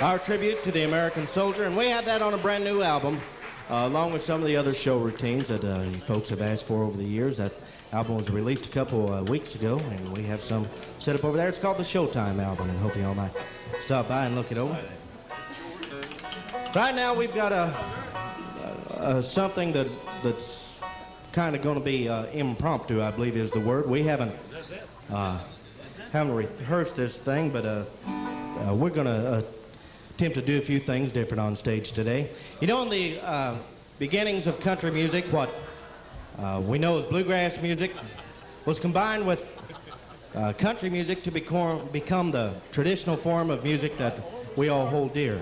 Our tribute to the American soldier, and we have that on a brand new album, along with some of the other show routines that you folks have asked for over the years. That album was released a couple weeks ago, and we have some set up over there. It's called the Showtime album, and hope you all might stop by and look it over. Right now, we've got something that's kind of going to be impromptu, I believe is the word. We haven't rehearsed this thing, but we're going to attempt to do a few things different on stage today. You know, in the beginnings of country music, what we know as bluegrass music was combined with country music to become the traditional form of music that we all hold dear.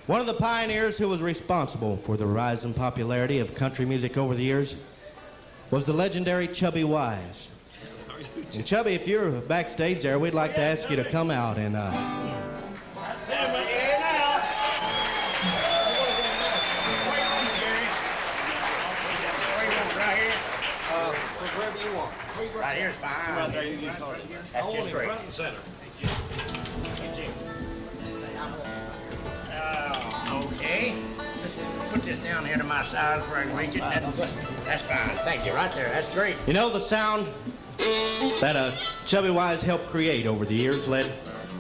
One of the pioneers who was responsible for the rise in popularity of country music over the years was the legendary Chubby Wise. And Chubby, if you're backstage there, we'd like to ask you to come out and wherever you want. Right here's fine. Right there, you start. That's just great. Front and center. Okay. Just put this down here to my side where I can reach it. That's fine. Thank you. Right there. That's great. You know, the sound that Chubby Wise helped create over the years led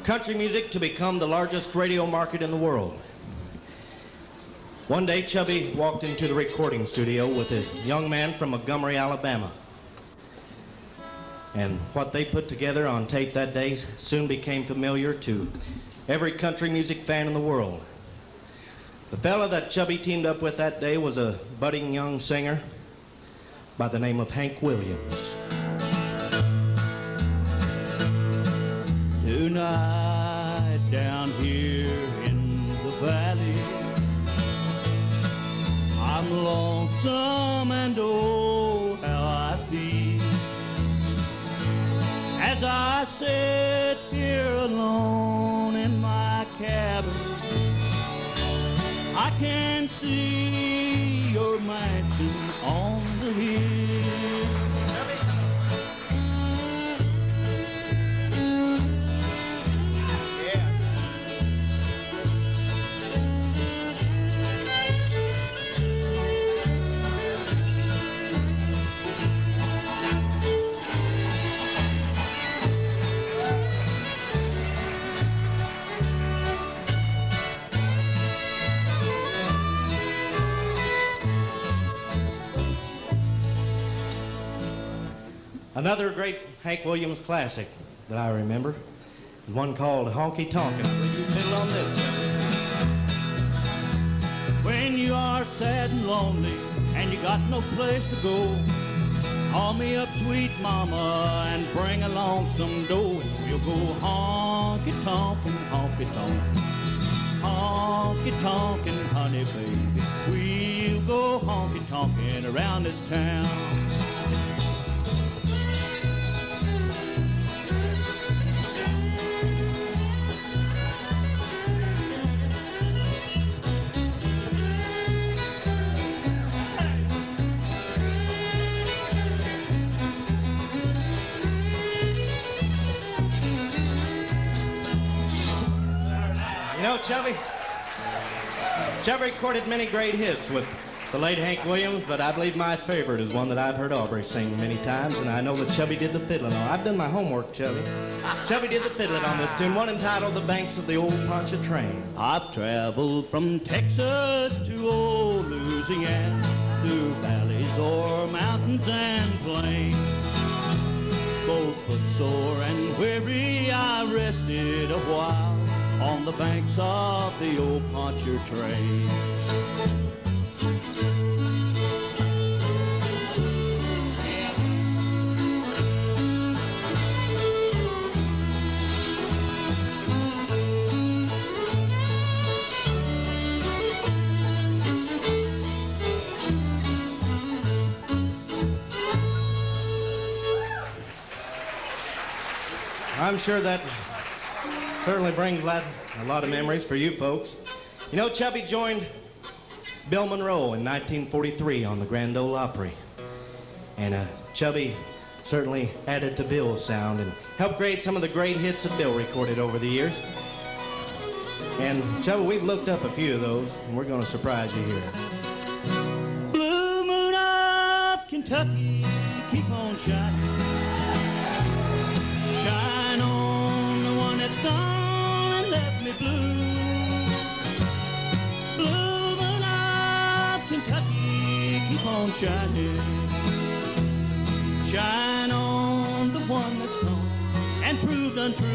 country music to become the largest radio market in the world. One day, Chubby walked into the recording studio with a young man from Montgomery, Alabama. And what they put together on tape that day soon became familiar to every country music fan in the world. The fella that Chubby teamed up with that day was a budding young singer by the name of Hank Williams. Tonight down here in the valley, I'm lonesome and oh, how I feel as I sit here alone in my cabin. I can see your mansion on the hill. Another great Hank Williams classic that I remember is one called Honky Tonk. And I believe you fiddle on this. When you are sad and lonely and you got no place to go, call me up, sweet mama, and bring along some dough, and we'll go honky tonkin', honky tonk, honky tonkin', honey baby. We'll go honky tonkin' around this town. You know, Chubby recorded many great hits with the late Hank Williams, but I believe my favorite is one that I've heard Aubrey sing many times, and I know that Chubby did the fiddling on. I've done my homework, Chubby. Chubby did the fiddling on this tune, one entitled The Banks of the Old Pontchartrain. I've traveled from Texas to old Louisiana, through valleys or mountains and plains. Both footsore and weary, I rested a while on the banks of the old Pontchartrain. I'm sure that certainly brings a lot of memories for you folks. You know, Chubby joined Bill Monroe in 1943 on the Grand Ole Opry. And Chubby certainly added to Bill's sound and helped create some of the great hits that Bill recorded over the years. And, Chubby, we've looked up a few of those, and we're going to surprise you here. Blue moon of Kentucky, keep on shining. Shine on the one that's gone and left me blue. Blue moon of Kentucky, keep on shining. Shine on the one that's gone and proved untrue.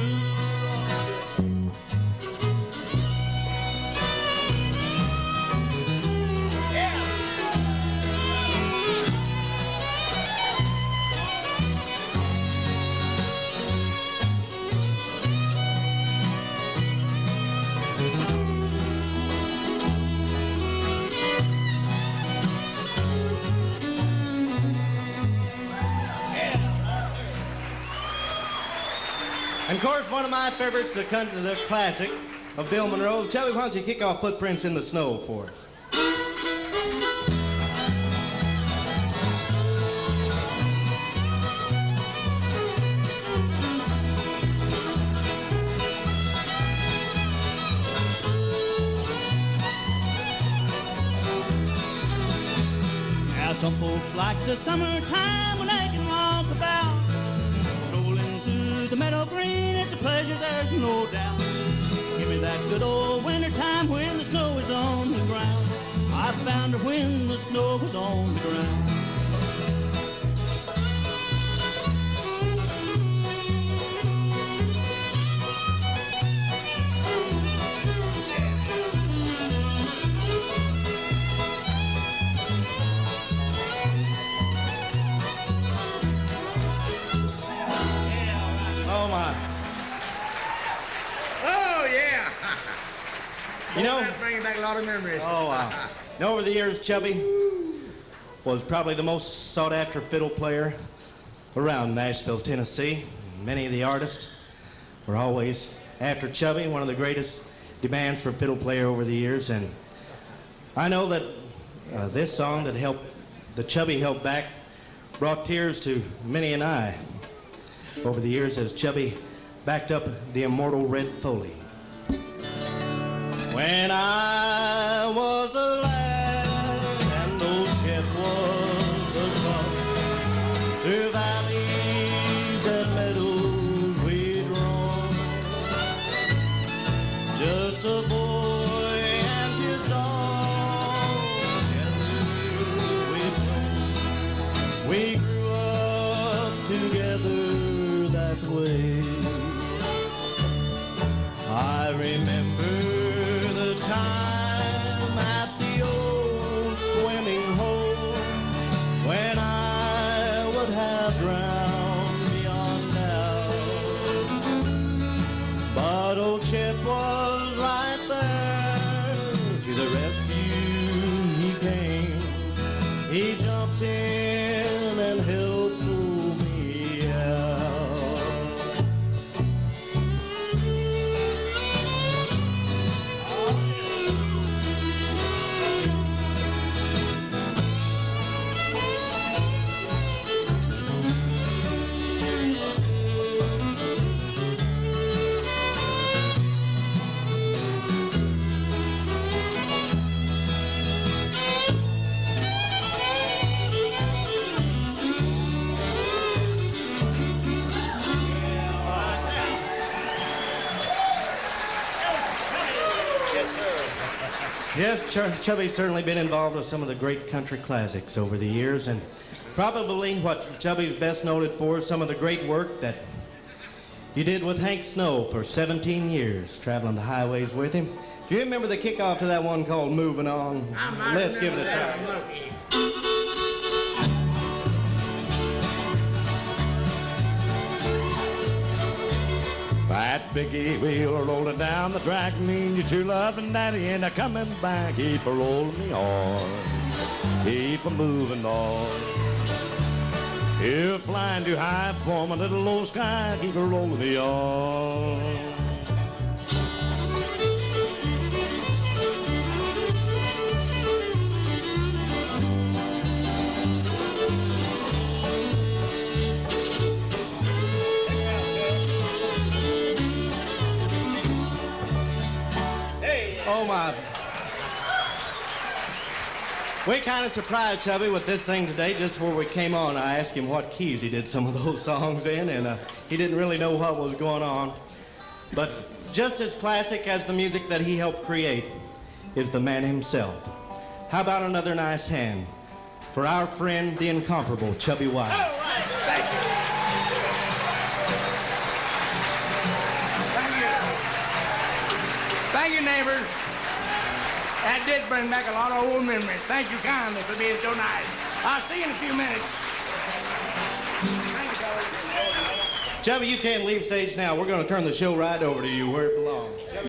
And of course, one of my favorites, the classic of Bill Monroe. Chubby, why don't you kick off Footprints in the Snow for us? Now some folks like the summertime when they can walk about, strolling through the meadow green. It's a pleasure, there's no doubt. Give me that good old wintertime when the snow is on the ground. I found her when the snow was on the ground. Oh, my. Oh, yeah. You know, That's bringing back a lot of memories. oh, wow. You know, over the years, Chubby was probably the most sought-after fiddle player around Nashville, Tennessee. Many of the artists were always after Chubby, one of the greatest demands for a fiddle player over the years. And I know that this song that Chubby held back, brought tears to many an eye over the years as Chubby backed up the immortal Red Foley. When I was a lad and old Chet was a son, through valleys and meadows we'd roam, just a boy and his dog, together we played. We grew up together that way. I remember the time at the old swimming hole when I would have drowned beyond doubt. But old Chip was right there. To the rescue he came. He jumped in and helped pull me out. Yes, Chubby's certainly been involved with some of the great country classics over the years, and probably what Chubby's best noted for is some of the great work that you did with Hank Snow for 17 years, traveling the highways with him. Do you remember the kickoff to that one called Moving On? Let's give it a try. That biggie wheel rolling down the track means your true loving daddy ain't a coming back. Keep a rolling me on, keep a moving on. You're flying too high for my little old sky. Keep a rolling me on. Oh, my. We kind of surprised Chubby with this thing today. Just before we came on, I asked him what keys he did some of those songs in, and he didn't really know what was going on. But just as classic as the music that he helped create is the man himself. How about another nice hand for our friend, the incomparable Chubby White? All right. Thank you. Thank you, neighbors. That did bring back a lot of old memories. Thank you kindly for being so nice. I'll see you in a few minutes. Chubby, you can't leave stage now. We're going to turn the show right over to you where it belongs.